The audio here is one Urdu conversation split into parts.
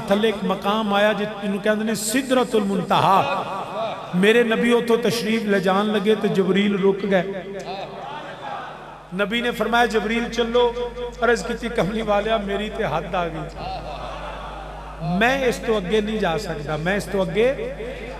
تھلے ایک مقام آیا جنہوں کہتے ہیں سدرۃ المنتہا. میرے نبی اتھوں تشریف لے جان لگے تو جبریل رک گئے. نبی نے فرمایا جبریل چلو. عرض کیتی کملی والیا میری تے حد آ گئی, میں اس تو اگے نہیں جا سکتا, میں اس تو اگے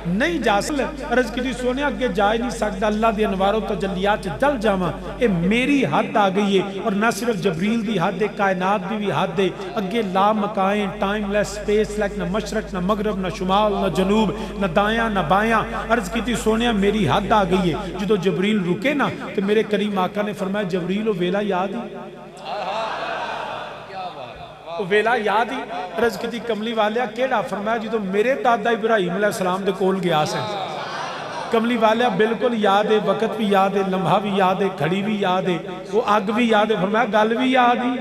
نہیں جا سکتا. عرض کیتی سونے اگے جا ہی نہیں سکتا, اللہ دی انوار و تجلیات جل جاواں, اے میری حد آ گئی ہے. اور نہ صرف جبریل دی حد ہے, کائنات دی بھی حد ہے. اگے لا مکائیں, ٹائم لیس سپیس لیک, نہ مشرق نہ مغرب نہ شمال نہ جنوب نہ دایاں نہ بایاں. عرض کیتی سونے میری حد آ گئی ہے. جدو جبریل رکے نا تو میرے کریم آقا نے فرمایا جبریل و ویلا یاد ہی, ویلا یاد ہی. عرض کیتی کملی والیا کیڑا؟ فرمایا جدو میرے دادا ابراہیم علیہ السلام دے کول گیا سے. کملی والیا بالکل یاد ہے, وقت بھی یاد ہے, لمحہ بھی یاد ہے, گھڑی بھی یاد ہے, وہ اگ بھی یاد ہے. فرمایا گل بھی یاد ہی.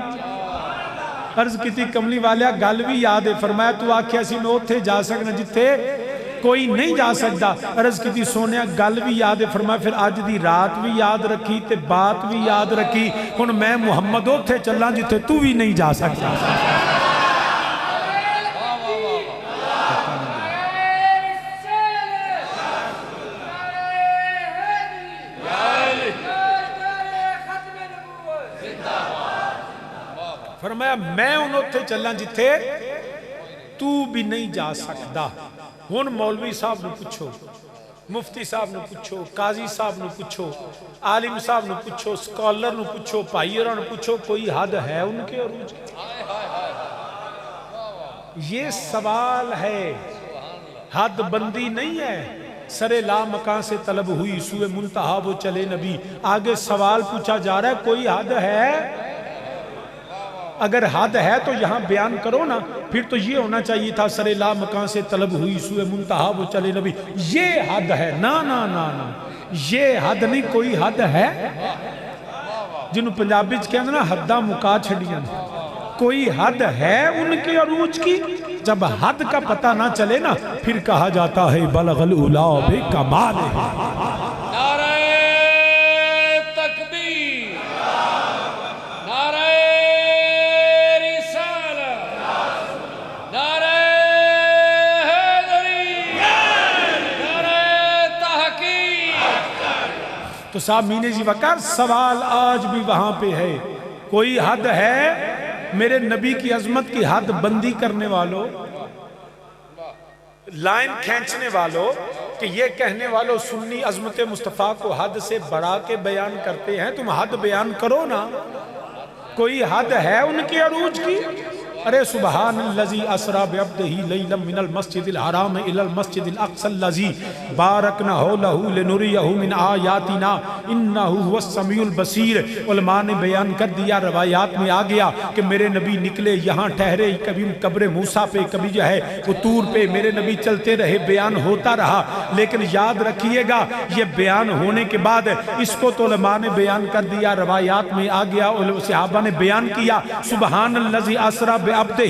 عرض کیتی کملی والیا گل بھی یاد ہے. فرمایا تو آکھیا سی میں اوتھے جا سکنا جتھے کوئی نہیں جا سکتا. عرض کیتی سونیا گل بھی یاد ہے. فرمایا پھر آج دی رات بھی یاد رکھی تے بات بھی یاد رکھی. ہن میں محمد اوتھے چلاں جتھے تو بھی نہیں جا سکتا. فرمایا میں انہوں تے چلاں جتھے تو بھی نہیں جا سکتا. ہن مولوی صاحب نو پوچھو, مفتی صاحب نو پوچھو, قاضی صاحب نو پوچھو, عالم صاحب نو پوچھو, سکولر نو پوچھو, بھائیوں نو پوچھو, کوئی حد ہے ان کے عروج کی؟ یہ سوال ہے, حد بندی نہیں ہے. سر لا مکان سے طلب ہوئی سوئے منتہا وہ چلے نبی. آگے سوال پوچھا جا رہا ہے کوئی حد ہے؟ اگر حد ہے تو یہاں بیان کرو نا. پھر تو یہ ہونا چاہیے تھا سر لا مکان سے طلب ہوئی سوئے منتہا وہ چلے نبی. یہ حد ہے؟ نا نا نا نا, یہ حد نہیں. کوئی حد ہے جنہوں پنجابی کہتے نا حداں مکا چھڑیاں, کوئی حد ہے ان کے عروج کی؟ جب حد کا پتہ نہ چلے نا پھر کہا جاتا ہے بلغ العلا بکمال ہے. نعرہ تکبیر, نعرہ رسالت, نعرہ حیدری, نعرہ تحقیق. تو سامعین جی وقار سوال آج بھی وہاں پہ ہے, کوئی حد ہے؟ میرے نبی کی عظمت کی حد بندی کرنے والوں, لائن کھینچنے والوں, کہ یہ کہنے والوں سنی عظمت مصطفیٰ کو حد سے بڑھا کے بیان کرتے ہیں. تم حد بیان کرو نا, کوئی حد ہے ان کے عروج کی؟ ارے سبحان اللذی اسرا بعبدہ لیلا من المسجد الحرام الى المسجد الاقصى اللذی بارکنا لہو لنریہ من آیاتنا انہا هو السمیع البصیر. علماء نے بیان کر دیا, روایات میں آ گیا کہ میرے نبی نکلے, یہاں ٹھہرے, کبھی قبر موسیٰ پہ, کبھی جو ہے وہ طور پہ. میرے نبی چلتے رہے, بیان ہوتا رہا. لیکن یاد رکھیے گا یہ بیان ہونے کے بعد اس کو تو علماء نے بیان کر دیا, روایات میں آ گیا, صحابہ نے بیان کیا سبحان اللذی اسرا بعبدہ.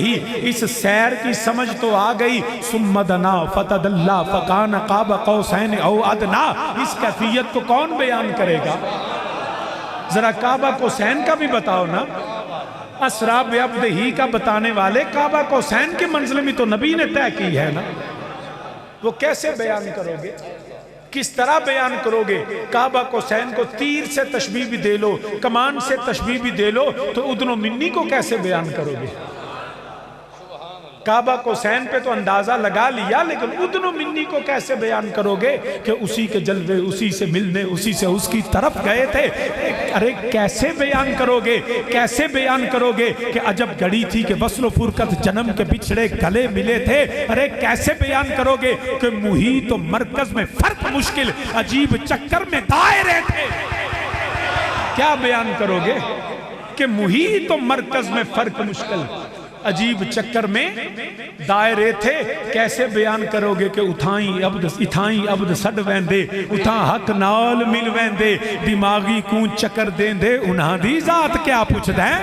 اس سیر کی سمجھ تو آ گئی. ثم دنا فتدلا فکان قاب قوسین او ادنا. اس کیفیت کو کون بیان کرے گا؟ ذرا کعبہ قوسین کا بھی بتاؤ نا. اسرا بعبدہ کا بتانے والے کعبہ قوسین کی منزل میں تو نبی نے طے کی ہے نا. وہ کیسے بیان کرو گے؟ کس طرح بیان کرو گے؟ کعبہ قوسین کو تیر سے تشبیہ بھی دے لو, کمان سے تشبیہ بھی دے لو, تو ادن و منی کو کیسے بیان کرو گے؟ کعبہ قوسین پہ تو اندازہ لگا لیا, لیکن ادن و منی کو کیسے بیان کرو گے کہ اسی کے جلوے, اسی سے ملنے, اسی سے اس کی طرف گئے تھے؟ ارے کیسے بیان کرو گے؟ کیسے بیان کرو گے کہ عجب گھڑی تھی کہ وصل و فرقت جنم کے بچھڑے گلے ملے تھے؟ ارے کیسے بیان کرو گے کہ محیط و مرکز میں فرق مشکل, عجیب چکر میں دائرے تھے؟ کیا بیان کرو گے کہ محیط و مرکز میں فرق مشکل, عجیب چکر میں دائرے تھے؟ کیسے بیان کرو گے کہ اتھائیں عبد سڈ ویندے, اتھاں حق نال مل ویندے, دماغی کون چکر دین دے, انہاں دی ذات کیا پوچھ دیں؟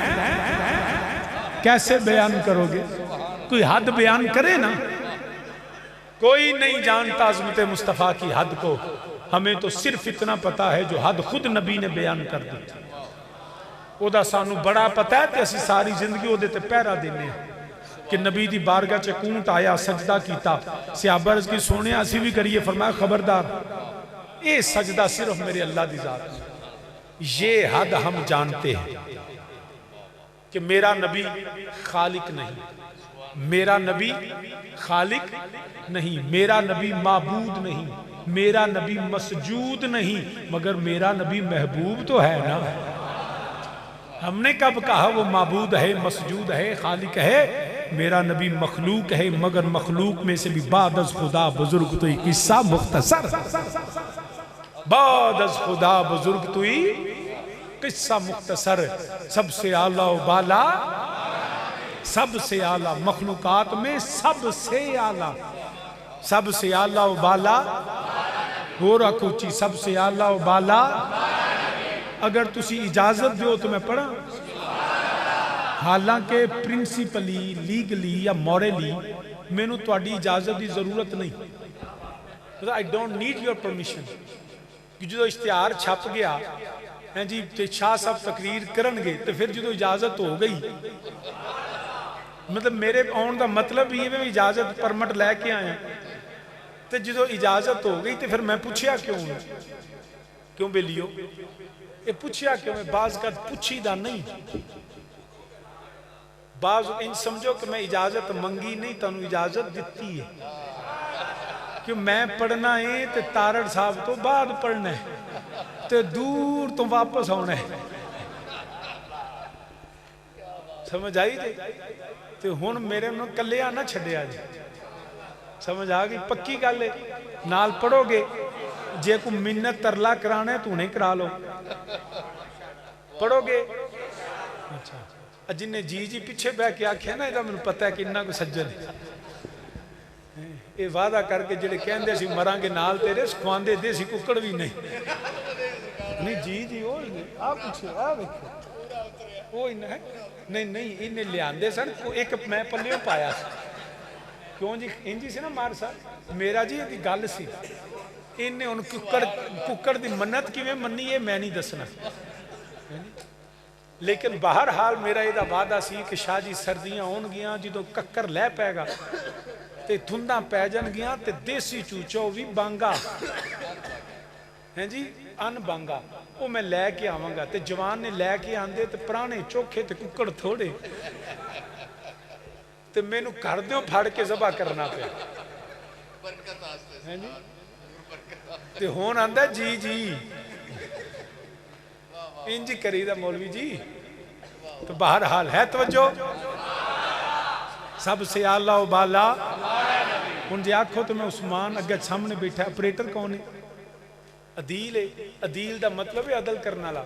کیسے بیان کرو گے؟ کوئی حد بیان کرے نا. کوئی نہیں جانتا عظمت مصطفیٰ کی حد کو. ہمیں تو صرف اتنا پتا ہے جو حد خود نبی نے بیان کر دی. وہ دا سانو بڑا پتا ہے کہ اسی ساری زندگی وہ دیتے پیرا دینے ہیں. کہ نبی دی بارگاہ چ اونٹ آیا سجدہ کیتا صحابہ عرض کی سونے اسی بھی کریے فرمایا خبردار اے سجدہ صرف میرے اللہ دی ذات یہ حد ہم جانتے ہیں کہ میرا نبی خالق نہیں میرا نبی خالق نہیں میرا نبی معبود نہیں میرا نبی مسجود نہیں مگر میرا نبی محبوب تو ہے نا ہم نے کب کہا وہ معبود ہے مسجود ہے خالق ہے میرا نبی مخلوق ہے مگر مخلوق میں سے بھی بعد از خدا بزرگ تو ایک قصہ مختصر بعد از خدا بزرگ تو ایک قصہ مختصر سب سے اعلیٰ و بالا سب سے اعلیٰ مخلوقات میں سب سے اعلیٰ سب سے اعلیٰ و بالا ہو رہا کوچی سب سے اعلیٰ و بالا اگر تسی اجازت دیو تو میں پڑھا حالانکہ پرنسپلی لیگلی یا موریلی میں نے تو اڈی اجازت دی ضرورت نہیں I don't need your permission کہ جو اشتہار چھپ گیا ہیں جی شاہ صاحب تقریر کرن گے تو پھر جو اجازت ہو گئی مطلب میرے آن دا مطلب یہ میں اجازت پرمٹ لے کے آئے تو جو اجازت ہو گئی تو پھر میں پوچھیا کیوں بے لیو یہ پوچھیا کیوں میں بعض کا پوچھی دا نہیں بعض ان سمجھو کہ میں اجازت منگی نہیں تانوں اجازت دیتی ہے کہ میں پڑھنا ہے تو تارڑ صاحب تو بعد پڑھنا ہے تو دور تو واپس ہونا ہے سمجھ آئی جی تو ہون میرے انہوں کلے آنا چھڑے آجی سمجھ آگئی پکی گالے نال پڑھو گے جے کو منت ترلا کرانا ہے تو انہیں کرا لو پڑھو گے اچھا جنہیں جی پیچھے بے کے آکھے نا ایدہ میں پتہ ہے کہ انہاں کو سجن ہے یہ وعدہ کر کے جڑے کہن دے سی مران کے نال تیرے سکھواندے دے سی ککڑ بھی نہیں جی وہی نہیں آپ پوچھو آپ دیکھو وہی نہیں نہیں انہیں لے آندے سن ایک میں پلیوں پایا کیوں جی انجی سے نا مار سا میرا جی یہ گال سی انہیں ان ککڑ دی منت کی میں منی ہے میں نہیں دسنا لیکن بہرحال میرا یہ وعدہ سی کہ شاہ جی سردیاں ہون گیاں جدو ککر لے پائے گا تے دھنداں پہ جن گیاں تے دیسی چوچو بھی بانگا ہیں جی ان بانگا وہ میں لے کے آواں گا تے جوان نے لے کے آندے تے پرانے چوکھے تے ککڑ تھوڑے تے میں نو کر دیوں پھاڑ کے زبا کرنا پہ ہیں جی تے ہون آندہ جی انجی کریدہ مولوی جی تو بہرحال ہے توجہ سب سے اعلیٰ و بالا ان جی آنکھوں تو میں عثمان اگر سامنے بیٹھا ہے اپریٹر کون ہے عدیل ہے عدیل دا مطلب ہے عدل کرنا لا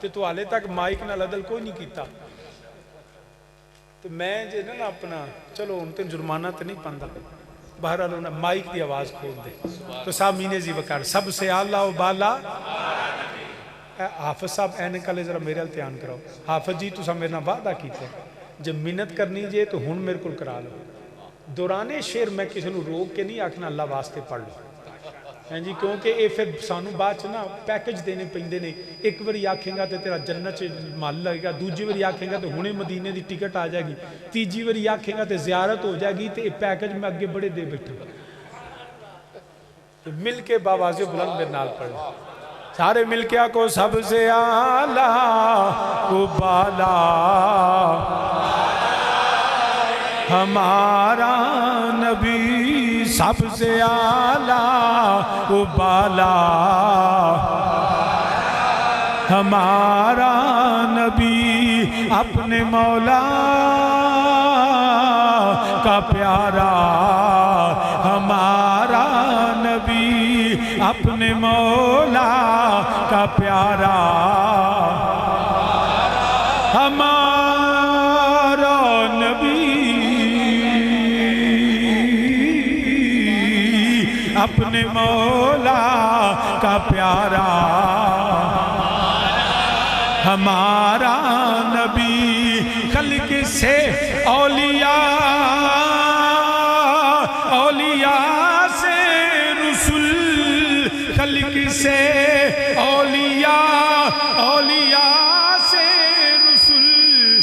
تو آلے تک مائک نال عدل کوئی نہیں کیتا تو میں جے نا اپنا چلو ان تین جرمانہ تو نہیں پاندہ بہرحال انہیں مائک دی آواز کھول دے تو سامنے زی وکار سب سے اعلیٰ و بالا حافظ صاحب اینے کالے ذرا میرے التیان کراؤ حافظ جی تو سا میرے وعدہ کیتے جب منت کرنی جے تو ہن میرے کل کرا لو دورانے شیر میں کسی نے روک کے نہیں آکھنا اللہ واسطے پڑھ لو ہیں جی کیونکہ اے پھر سانو بات چنا پیکج دینے پہندے نے ایک باری آکھیں گا تو تیرا جنت سے مال لگے گا دوجی باری آکھیں گا تو ہونے مدینے دی ٹکٹ آ جائے گی تیجی باری آکھیں گا تو زیارت ہو جائے گی تو اے پیکج میں اگے بڑے دے بیٹھا مل کے باوازی بلند میرے نال پڑھ لیں سارے مل کے آکو سب سے اعلیٰ و بالا ہمارا نبی سب سے اعلیٰ و بالا ہمارا نبی اپنے مولا کا پیارا ہمارا نبی اپنے مولا کا پیارا ہمارا نبی اپنے مولا کا پیارا ہمارا نبی خلق سے اولیاء سے رسول خلق سے اولیاء سے رسول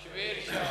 شبیر شاہ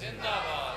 زندہ باد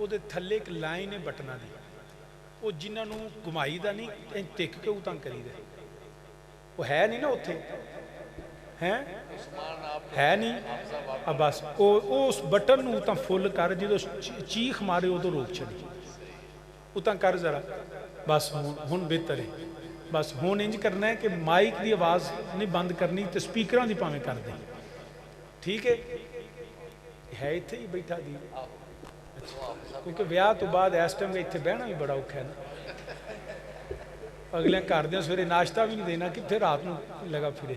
ਉਹਦੇ ਥੱਲੇ ਇੱਕ ਲਾਈਨ ਹੈ ਬਟਨਾਂ ਦੀ, ਉਹ ਜਿਨ੍ਹਾਂ ਨੂੰ ਘੁਮਾਈ ਦਾ ਨਹੀਂ ਐਂ ਟਿਕ ਕੇ ਉਤਾਂ ਕਰੀਦਾ, ਉਹ ਹੈ ਨਹੀਂ ਨਾ ਉੱਥੇ, ਹੈ ਨਹੀਂ ਆ ਬਸ ਉਹ ਉਸ ਬਟਨ ਨੂੰ ਤਾਂ ਫੁੱਲ ਕਰ, ਜਦੋਂ ਚੀਖ ਮਾਰੇ ਉਦੋਂ ਰੋਕ ਛੱਡੀ, ਉਤਾਂ ਕਰ ਜ਼ਰਾ ਬਸ। ਹੁਣ ਬਿਹਤਰ ਹੈ, ਬਸ ਹੁਣ ਇੰਜ ਕਰਨਾ ਹੈ ਕਿ ਮਾਈਕ ਦੀ ਆਵਾਜ਼ ਨਹੀਂ ਬੰਦ ਕਰਨੀ ਤੇ ਸਪੀਕਰਾਂ ਦੀ ਭਾਵੇਂ ਕਰ ਦੇ, ਠੀਕ ਹੈ ਇੱਥੇ ਹੀ ਬੈਠਾ ਦੀ, ਕਿਉਂਕਿ ਵਿਆਹ ਤੋਂ ਬਾਅਦ ਇਸ ਟਾਈਮ ਇੱਥੇ ਬਹਿਣਾ ਵੀ ਬੜਾ ਔਖਾ ਹੈ ਨਾ, ਅਗਲੇ ਘਰਦਿਆਂ ਸਵੇਰੇ ਨਾਸ਼ਤਾ ਵੀ ਨਹੀਂ ਦੇਣਾ, ਕਿੱਥੇ ਰਾਤ ਨੂੰ ਲਗਾ ਫਿਰੇ।